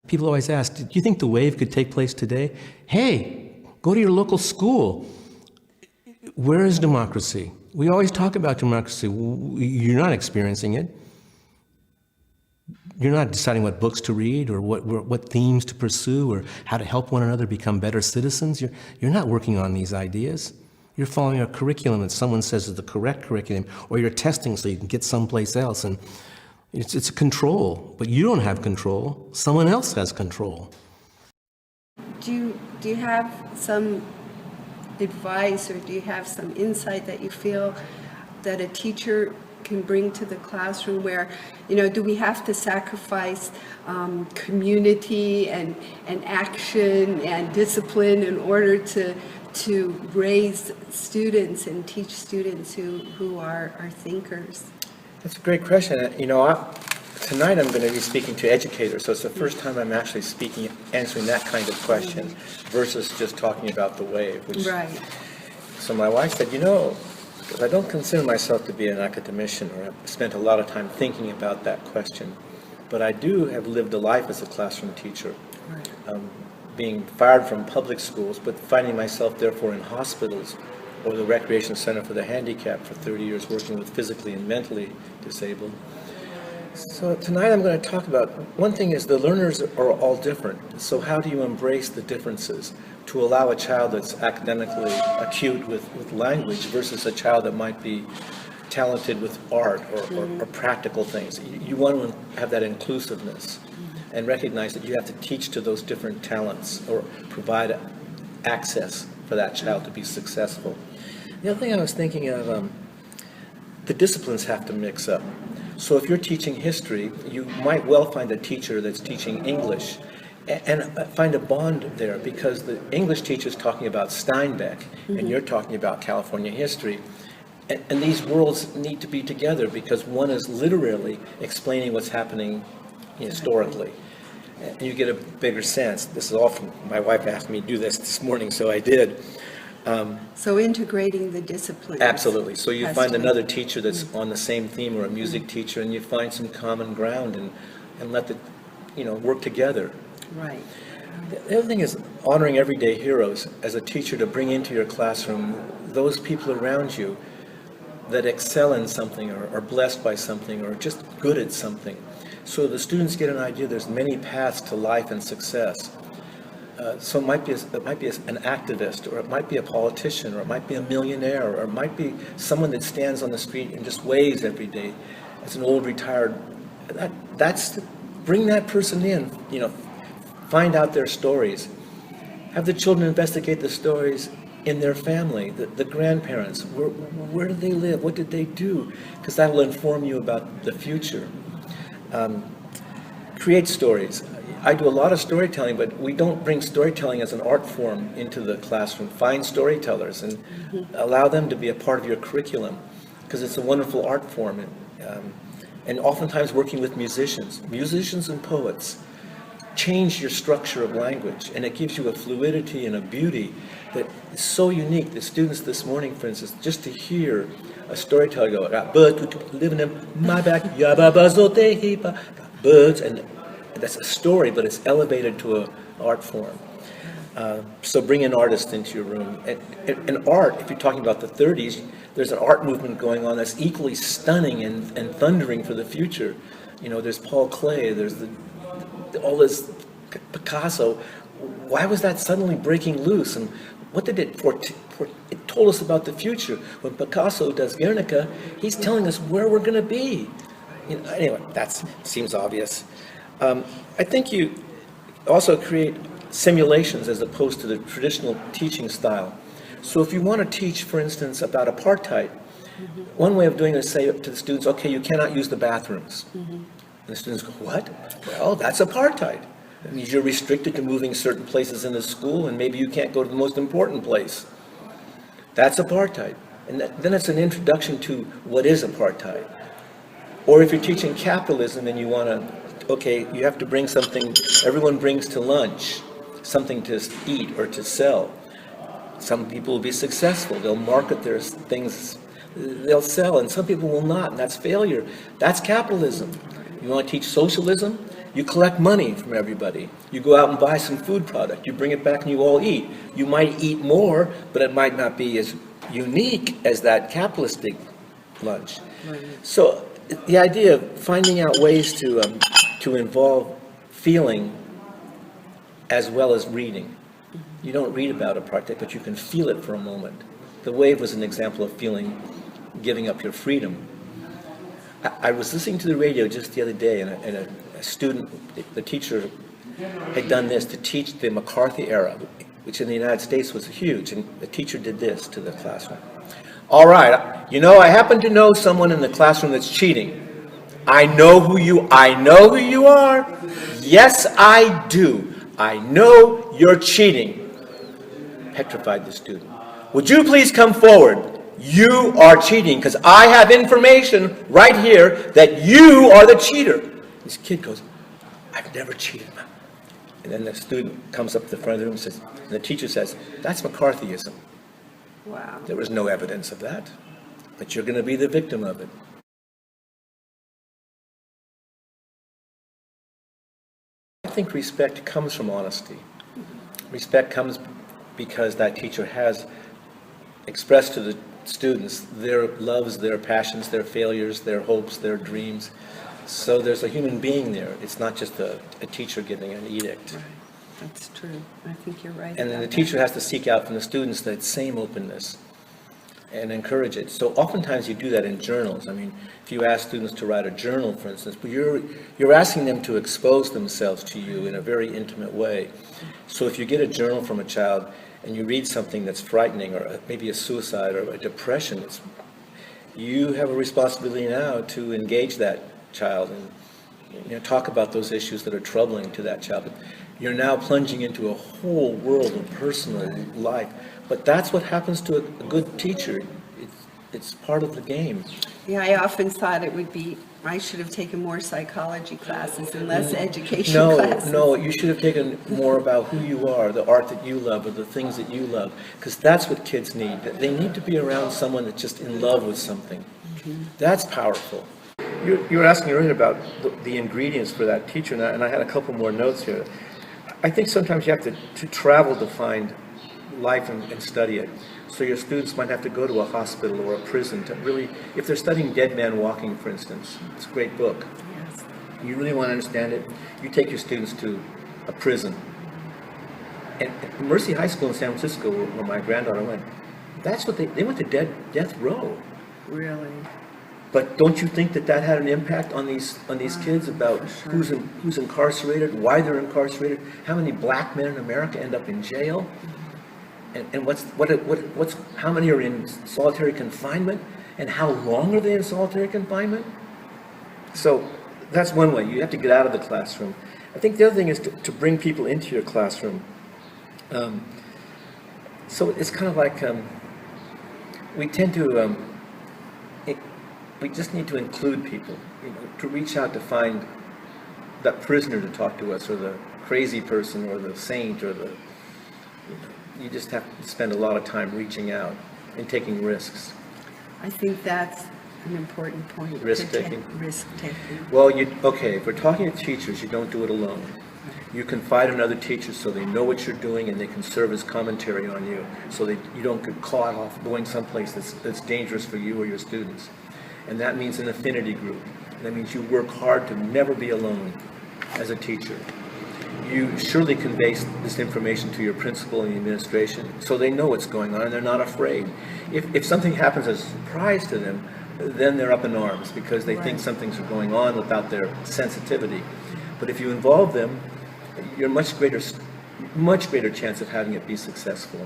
People always ask, do you think the wave could take place today? Hey, go to your local school. Where is democracy? We always talk about democracy. You're not experiencing it. You're not deciding what books to read or what themes to pursue or how to help one another become better citizens. You're not working on these ideas. You're following a curriculum that someone says is the correct curriculum, or you're testing so you can get someplace else. And it's a control, but you don't have control. Someone else has control. Do you have some advice, or do you have some insight that you feel that a teacher can bring to the classroom where, do we have to sacrifice community and action and discipline in order to raise students and teach students who are thinkers? That's a great question. Tonight I'm going to be speaking to educators, so it's the first time I'm actually answering that kind of question versus just talking about the wave. Right. So my wife said, because I don't consider myself to be an academician, or I've spent a lot of time thinking about that question, but I do have lived a life as a classroom teacher, being fired from public schools, but finding myself therefore in hospitals or the Recreation Center for the Handicapped for 30 years, working with physically and mentally disabled. So tonight I'm going to talk about, one thing is the learners are all different. So how do you embrace the differences to allow a child that's academically acute with language versus a child that might be talented with art or practical things? You want to have that inclusiveness and recognize that you have to teach to those different talents or provide access for that child to be successful. The other thing I was thinking of, the disciplines have to mix up. So if you're teaching history, you might well find a teacher that's teaching English and find a bond there, because the English teacher is talking about Steinbeck and you're talking about California history. And these worlds need to be together because one is literally explaining what's happening historically. And you get a bigger sense. This is often, my wife asked me to do this morning, so I did. So integrating the disciplines. Absolutely. So you find another teacher that's on the same theme, or a music teacher, and you find some common ground and let the, work together. Right. The other thing is honoring everyday heroes as a teacher, to bring into your classroom those people around you that excel in something or are blessed by something or just good at something. So the students get an idea there's many paths to life and success. So it might be an activist, or it might be a politician, or it might be a millionaire, or it might be someone that stands on the street and just waves every day as an old retired. Bring that person in, find out their stories. Have the children investigate the stories in their family, the grandparents. Where did they live? What did they do? Because that will inform you about the future. Create stories. I do a lot of storytelling, but we don't bring storytelling as an art form into the classroom. Find storytellers and allow them to be a part of your curriculum, because it's a wonderful art form. And oftentimes working with musicians and poets, change your structure of language, and it gives you a fluidity and a beauty that is so unique. The students this morning, for instance, just to hear a storyteller go, "Got birds living in my back, birds," and that's a story, but it's elevated to an art form. So bring an artist into your room. And art, if you're talking about the 30s, there's an art movement going on that's equally stunning and thundering for the future. There's Paul Klee, there's all this Picasso. Why was that suddenly breaking loose? And what did it it told us about the future. When Picasso does Guernica, he's telling us where we're going to be. Anyway, that seems obvious. I think you also create simulations as opposed to the traditional teaching style. So if you want to teach, for instance, about apartheid, one way of doing it is say to the students, okay, you cannot use the bathrooms. And the students go, what? Well, that's apartheid. That means you're restricted to moving certain places in the school, and maybe you can't go to the most important place. That's apartheid. And then it's an introduction to what is apartheid. Or if you're teaching capitalism and you want to, okay, you have to bring something everyone brings to lunch, something to eat or to sell. Some people will be successful. They'll market their things, they'll sell, and some people will not, and that's failure. That's capitalism. You want to teach socialism? You collect money from everybody. You go out and buy some food product. You bring it back and you all eat. You might eat more, but it might not be as unique as that capitalistic lunch. So the idea of finding out ways to involve feeling as well as reading. You don't read about a project, but you can feel it for a moment. The wave was an example of feeling, giving up your freedom. I was listening to the radio just the other day, and a student, the teacher, had done this to teach the McCarthy era, which in the United States was huge, and the teacher did this to the classroom. All right, you know, I happen to know someone in the classroom that's cheating. I know who you are. Yes, I do. I know you're cheating. Petrified the student. Would you please come forward? You are cheating because I have information right here that you are the cheater. This kid goes, I've never cheated. And then the student comes up to the front of the room and says, and the teacher says, that's McCarthyism. Wow. There was no evidence of that, but you're going to be the victim of it. I think respect comes from honesty. Respect comes because that teacher has expressed to the students their loves, their passions, their failures, their hopes, their dreams. So there's a human being there. It's not just a teacher giving an edict. Right. That's true. I think you're right. And then the about teacher that. has to seek out from the students that same openness and encourage it. So oftentimes you do that in journals. I mean, if you ask students to write a journal, for instance, but you're asking them to expose themselves to you in a very intimate way. So if you get a journal from a child and you read something that's frightening, or maybe a suicide or a depression, you have a responsibility now to engage that child and talk about those issues that are troubling to that child. But you're now plunging into a whole world of personal life. But that's what happens to a good teacher. It's part of the game. Yeah, I often thought it would be, I should have taken more psychology classes and less education classes. No, you should have taken more about who you are, the art that you love, or the things that you love, because that's what kids need. They need to be around someone that's just in love with something. That's powerful. You were asking earlier about the ingredients for that teacher, and I had a couple more notes here. I think sometimes you have to travel to find life and study it. So your students might have to go to a hospital or a prison to really, if they're studying Dead Man Walking, for instance, it's a great book. Yes. You really want to understand it, you take your students to a prison. And Mercy High School in San Francisco, where my granddaughter went, that's what they went to death row. Really? But don't you think that had an impact on these kids about who's incarcerated, why they're incarcerated, how many black men in America end up in jail, and what's how many are in solitary confinement, and how long are they in solitary confinement? So that's one way. You have to get out of the classroom. I think the other thing is to bring people into your classroom. So it's kind of like we tend to. We just need to include people, to reach out to find that prisoner to talk to us, or the crazy person, or the saint, or you just have to spend a lot of time reaching out and taking risks. I think that's an important point. Risk-taking? Risk-taking. Well, okay, if we're talking to teachers, you don't do it alone. You confide in other teachers so they know what you're doing and they can serve as commentary on you, so that you don't get caught off going someplace that's dangerous for you or your students. And that means an affinity group. That means you work hard to never be alone as a teacher. You surely convey this information to your principal and the administration so they know what's going on and they're not afraid. If something happens as a surprise to them, then they're up in arms because they think something's going on without their sensitivity. But if you involve them, you're much greater chance of having it be successful.